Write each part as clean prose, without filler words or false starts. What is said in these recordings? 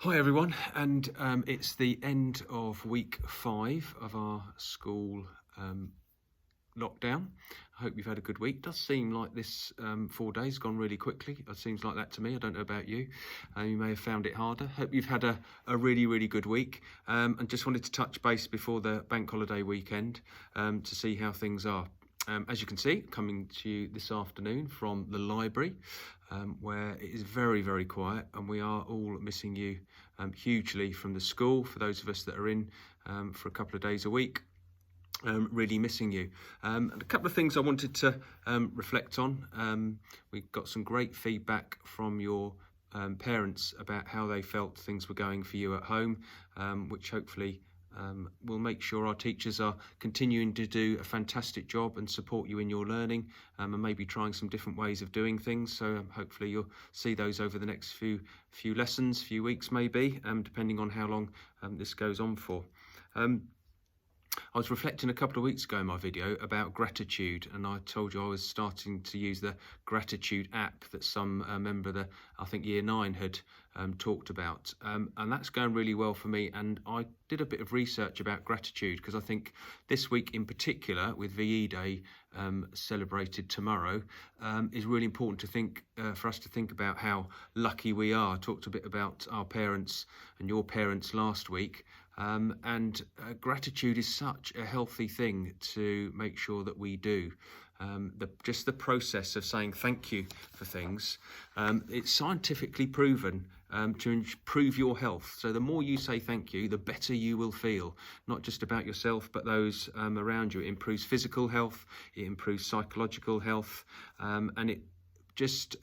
Hi everyone, and it's the end of week 5 of our school lockdown. I hope you've had a good week. It does seem like this 4 days gone really quickly. It seems like that to me. I don't know about you. You may have found it harder. Hope you've had a really good week. And just wanted to touch base before the bank holiday weekend to see how things are. As you can see, coming to you this afternoon from the library, where it is very quiet, and we are all missing you hugely from the school. For those of us that are in for a couple of days a week, really missing you. And a couple of things I wanted to reflect on. We got some great feedback from your parents about how they felt things were going for you at home, which hopefully we'll make sure our teachers are continuing to do a fantastic job and support you in your learning, and maybe trying some different ways of doing things. So hopefully you'll see those over the next few lessons, few weeks maybe, depending on how long this goes on for. I was reflecting a couple of weeks ago in my video about gratitude, and I told you I was starting to use the gratitude app that some member of the, I think, Year 9 had talked about, and that's going really well for me. And I did a bit of research about gratitude, because I think this week in particular, with VE Day celebrated tomorrow, is really important to think for us to think about how lucky we are. I talked a bit about our parents and your parents last week. And gratitude is such a healthy thing to make sure that we do. Just the process of saying thank you for things, it's scientifically proven to improve your health. So the more you say thank you, the better you will feel, not just about yourself, but those around you. It improves physical health, it improves psychological health, and it just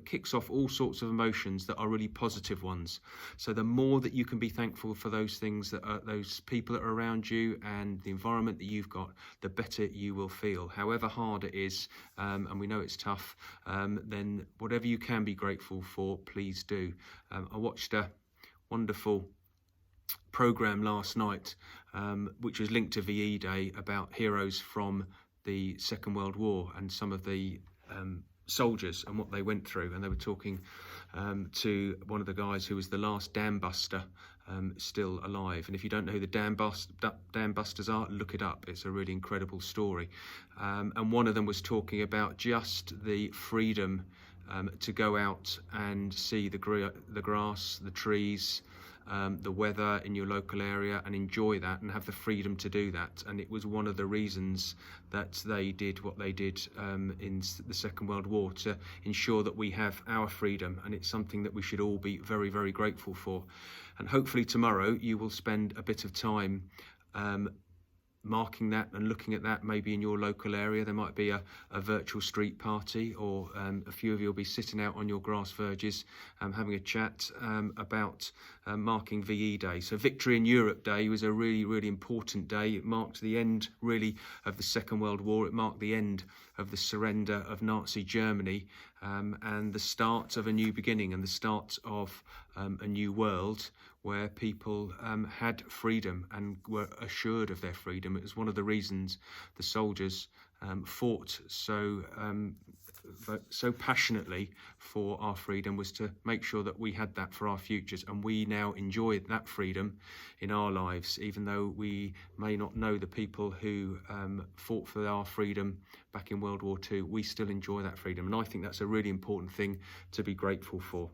kicks off all sorts of emotions that are really positive ones. So the more that you can be thankful for those things, that are those people that are around you and the environment that you've got, the better you will feel. However hard it is, and we know it's tough, then whatever you can be grateful for, please do. I watched a wonderful programme last night, which was linked to VE Day, about heroes from the Second World War and some of the soldiers and what they went through. And they were talking to one of the guys who was the last dam buster still alive. And if you don't know who the dam busters are, look it up. It's a really incredible story. And one of them was talking about just the freedom to go out and see the grass, the trees, the weather in your local area, and enjoy that and have the freedom to do that. And it was one of the reasons that they did what they did in the Second World War, to ensure that we have our freedom. And it's something that we should all be very grateful for. And hopefully tomorrow you will spend a bit of time marking that and looking at that. Maybe in your local area there might be a virtual street party, or a few of you will be sitting out on your grass verges having a chat about marking VE Day. So Victory in Europe Day was a really important day. It marked the end really of the Second World War. It marked the end of the surrender of Nazi Germany, and the start of a new beginning, and the start of a new world where people had freedom and were assured of their freedom. It was one of the reasons the soldiers fought so passionately for our freedom, was to make sure that we had that for our futures. And we now enjoy that freedom in our lives, even though we may not know the people who fought for our freedom back in World War II. We still enjoy that freedom, and I think that's a really important thing to be grateful for.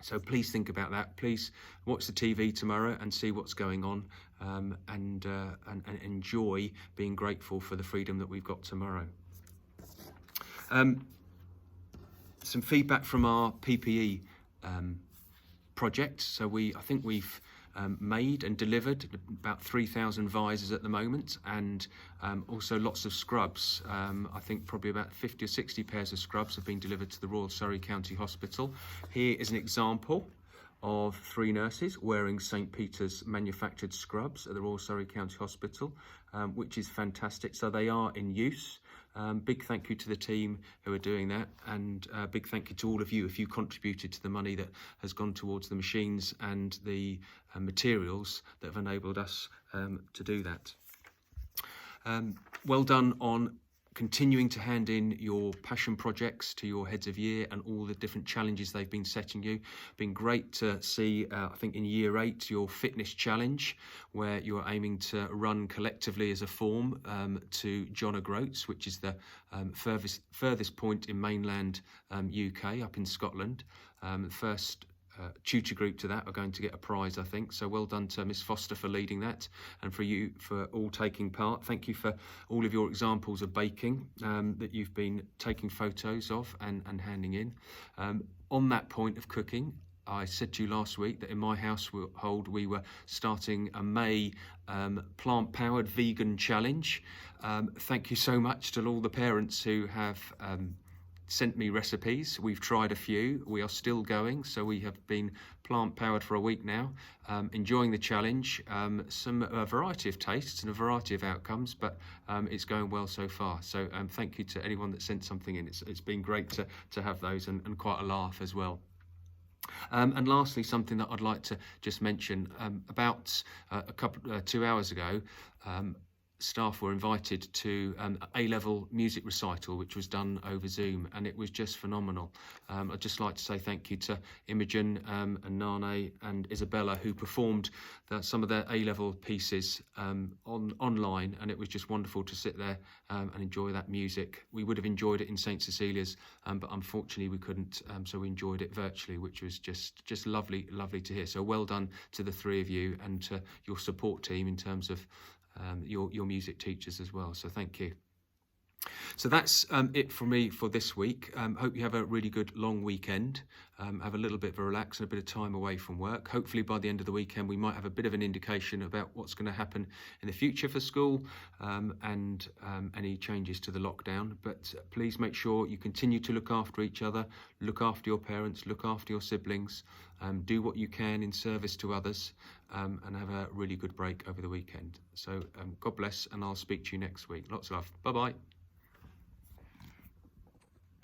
So please think about that. Please watch the TV tomorrow and see what's going on, and enjoy being grateful for the freedom that we've got tomorrow. Some feedback from our PPE project. So I think we've made and delivered about 3,000 visors at the moment, and also lots of scrubs. I think probably about 50 or 60 pairs of scrubs have been delivered to the Royal Surrey County Hospital. Here is an example of 3 nurses wearing St Peter's manufactured scrubs at the Royal Surrey County Hospital, which is fantastic. So they are in use. Big thank you to the team who are doing that, and big thank you to all of you if you contributed to the money that has gone towards the machines and the materials that have enabled us to do that. Well done on continuing to hand in your passion projects to your heads of year and all the different challenges they've been setting you. Been great to see, I think in year 8, your fitness challenge, where you're aiming to run collectively as a form to John O'Groats, which is the furthest point in mainland UK, up in Scotland. First tutor group to that are going to get a prize, I think. So well done to Miss Foster for leading that, and for you for all taking part. Thank you for all of your examples of baking that you've been taking photos of and handing in. On that point of cooking, I said to you last week that in my household we were starting a May plant-powered vegan challenge. Thank you so much to all the parents who have sent me recipes. We've tried a few. We are still going, so we have been plant-powered for a week now, enjoying the challenge. A variety of tastes and a variety of outcomes, but it's going well so far. So thank you to anyone that sent something in. It's been great to have those, and quite a laugh as well. And lastly, something that I'd like to just mention, about 2 hours ago, staff were invited to an A-level music recital, which was done over Zoom, and it was just phenomenal. I'd just like to say thank you to Imogen and Nane and Isabella, who performed some of their A-level pieces online, and it was just wonderful to sit there and enjoy that music. We would have enjoyed it in St Cecilia's, but unfortunately we couldn't, so we enjoyed it virtually, which was just lovely to hear. So well done to the 3 of you and to your support team in terms of your music teachers as well. So thank you. So that's it for me for this week. Hope you have a really good long weekend. Have a little bit of a relax and a bit of time away from work. Hopefully by the end of the weekend we might have a bit of an indication about what's going to happen in the future for school and any changes to the lockdown. But please make sure you continue to look after each other, look after your parents, look after your siblings, do what you can in service to others, and have a really good break over the weekend. So God bless, and I'll speak to you next week. Lots of love. Bye-bye.